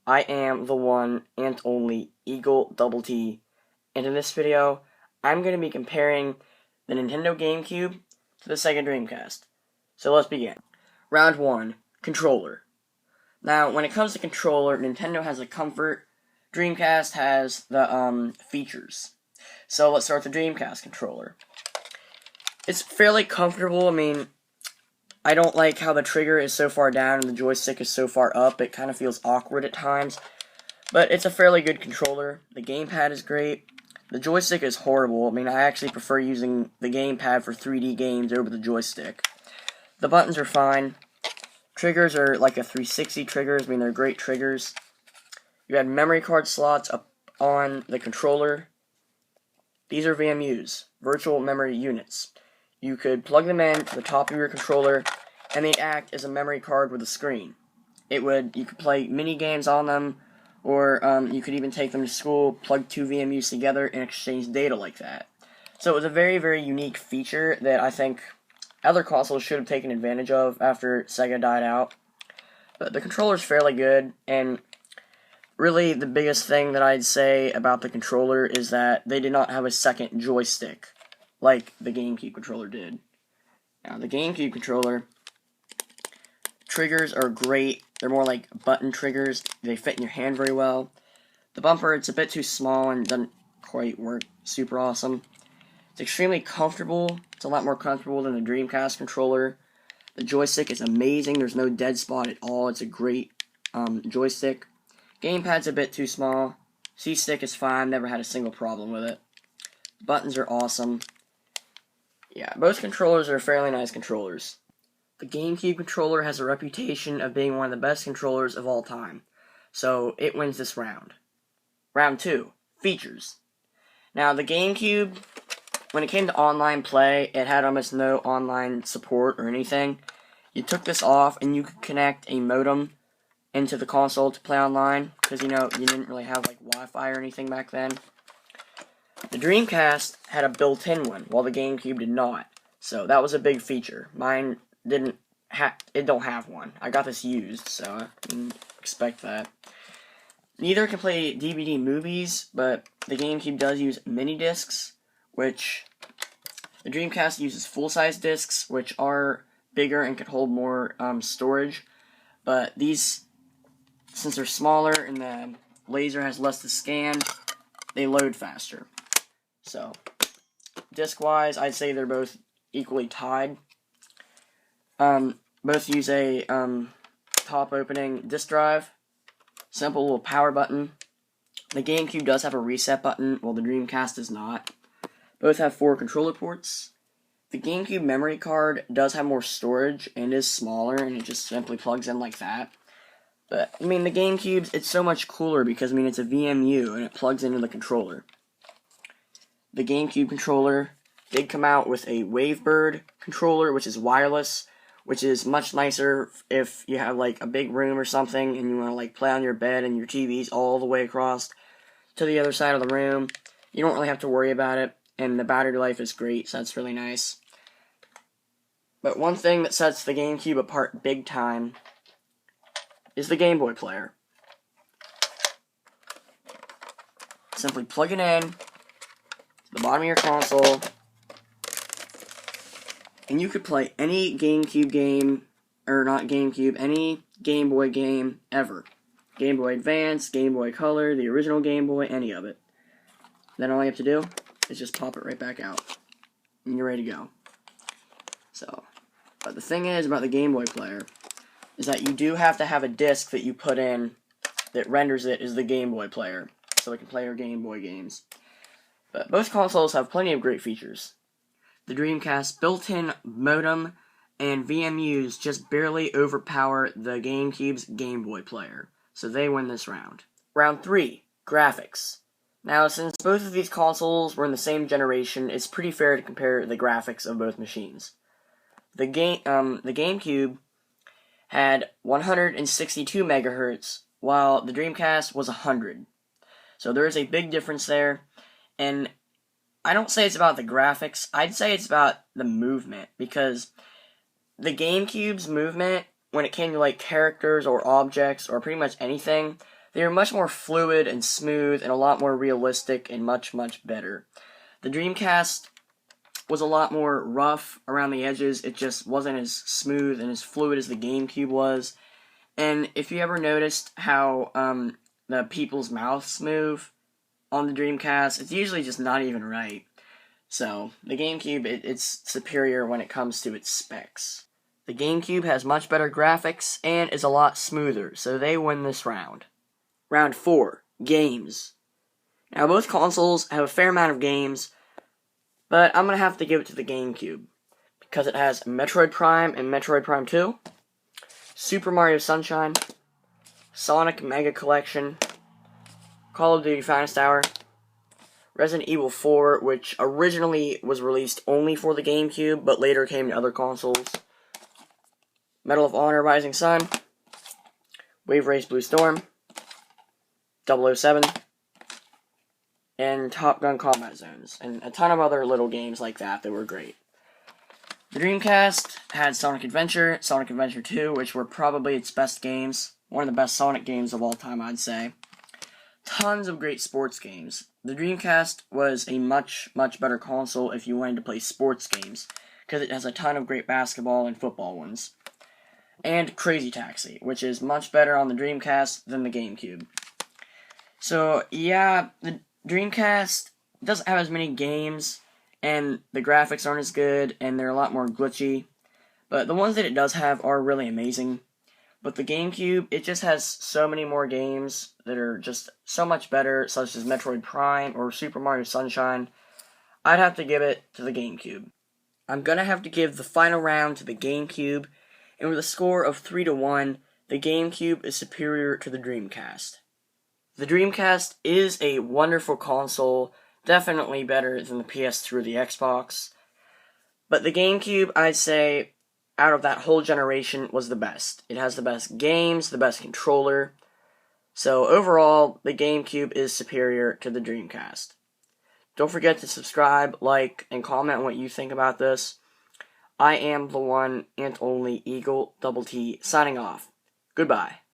I am the one and only Eagle Double T, and in this video, I'm going to be comparing the Nintendo GameCube to the Sega Dreamcast. So let's begin. Round 1, Controller. Now, when it comes to controller, Nintendo has the comfort, Dreamcast has the features. So let's start with the Dreamcast controller. It's fairly comfortable. I mean, I don't like how the trigger is so far down and the joystick is so far up. It kind of feels awkward at times. But it's a fairly good controller. The gamepad is great. The joystick is horrible. I mean, I actually prefer using the gamepad for 3D games over the joystick. The buttons are fine. Triggers are like a 360 triggers. I mean, they're great triggers. You have memory card slots up on the controller. These are VMUs, virtual memory units. You could plug them in to the top of your controller, and they'd act as a memory card with a screen. You could play mini games on them, or you could even take them to school, plug two VMUs together, and exchange data like that. So it was a very, very unique feature that I think other consoles should have taken advantage of after Sega died out. But the controller's fairly good, and really the biggest thing that I'd say about the controller is that they did not have a second joystick like the GameCube controller did. Now, the GameCube controller, triggers are great. They're more like button triggers. They fit in your hand very well. The bumper, it's a bit too small and doesn't quite work super awesome. It's extremely comfortable. It's a lot more comfortable than the Dreamcast controller. The joystick is amazing. There's no dead spot at all. It's a great joystick. Gamepad's a bit too small. C-stick is fine. Never had a single problem with it. Buttons are awesome. Yeah, both controllers are fairly nice controllers. The GameCube controller has a reputation of being one of the best controllers of all time, so it wins this round. Round 2, Features. Now, the GameCube, when it came to online play, it had almost no online support or anything. You took this off and you could connect a modem into the console to play online, because, you didn't really have, like, Wi-Fi or anything back then. The Dreamcast had a built-in one, while the GameCube did not. So that was a big feature. Mine don't have one. I got this used, so I didn't expect that. Neither can play DVD movies, but the GameCube does use mini discs, which the Dreamcast uses full-size discs, which are bigger and can hold more storage. But these, since they're smaller and the laser has less to scan, they load faster. So, disc-wise, I'd say they're both equally tied. Both use a top-opening disk drive, simple little power button. The GameCube does have a reset button, while the Dreamcast does not. Both have 4 controller ports. The GameCube memory card does have more storage and is smaller, and it just simply plugs in like that. But, I mean, the GameCube's, it's so much cooler because, it's a VMU, and it plugs into the controller. The GameCube controller did come out with a Wavebird controller, which is wireless, which is much nicer if you have, like, a big room or something, and you want to, like, play on your bed and your TV's all the way across to the other side of the room. You don't really have to worry about it, and the battery life is great, so that's really nice. But one thing that sets the GameCube apart big time is the Game Boy player. Simply plug it in to the bottom of your console, and you could play any GameCube game, or not GameCube, any Game Boy game ever. Game Boy Advance, Game Boy Color, the original Game Boy, any of it. Then all you have to do is just pop it right back out, and you're ready to go. So, but the thing is about the Game Boy player is that you do have to have a disc that you put in that renders it as the Game Boy player, so it can play your Game Boy games. But both consoles have plenty of great features. The Dreamcast built-in modem and VMUs just barely overpower the GameCube's Game Boy player, so they win this round. Round 3, Graphics. Now, since both of these consoles were in the same generation, it's pretty fair to compare the graphics of both machines. The GameCube had 162 megahertz, while the Dreamcast was 100. So there is a big difference there, and I don't say it's about the graphics, I'd say it's about the movement, because the GameCube's movement when it came to like characters or objects or pretty much anything, they were much more fluid and smooth and a lot more realistic and much, much better. The Dreamcast was a lot more rough around the edges. It just wasn't as smooth and as fluid as the GameCube was. And if you ever noticed how the people's mouths move on the Dreamcast, it's usually just not even right. So, the GameCube, it's superior when it comes to its specs. The GameCube has much better graphics and is a lot smoother, so they win this round. Round 4, games. Now, both consoles have a fair amount of games, but I'm going to have to give it to the GameCube, because it has Metroid Prime and Metroid Prime 2, Super Mario Sunshine, Sonic Mega Collection, Call of Duty Finest Hour, Resident Evil 4, which originally was released only for the GameCube, but later came to other consoles, Medal of Honor Rising Sun, Wave Race Blue Storm, 007, and Top Gun Combat Zones, and a ton of other little games like that were great. The Dreamcast had Sonic Adventure 2, which were probably its best games, one of the best Sonic games of all time, I'd say. Tons of great sports games. The Dreamcast was a much, much better console if you wanted to play sports games, because it has a ton of great basketball and football ones. And Crazy Taxi, which is much better on the Dreamcast than the GameCube. So, yeah, the Dreamcast doesn't have as many games, and the graphics aren't as good, and they're a lot more glitchy, but the ones that it does have are really amazing. But the GameCube, it just has so many more games that are just so much better, such as Metroid Prime or Super Mario Sunshine. I'd have to give it to the GameCube. I'm gonna have to give the final round to the GameCube, and with a score of 3-1, the GameCube is superior to the Dreamcast. The Dreamcast is a wonderful console, definitely better than the PS3 or the Xbox, but the GameCube, I'd say, out of that whole generation, was the best. It has the best games, the best controller, so overall, the GameCube is superior to the Dreamcast. Don't forget to subscribe, like, and comment on what you think about this. I am the one and only Eagle Double T, signing off. Goodbye.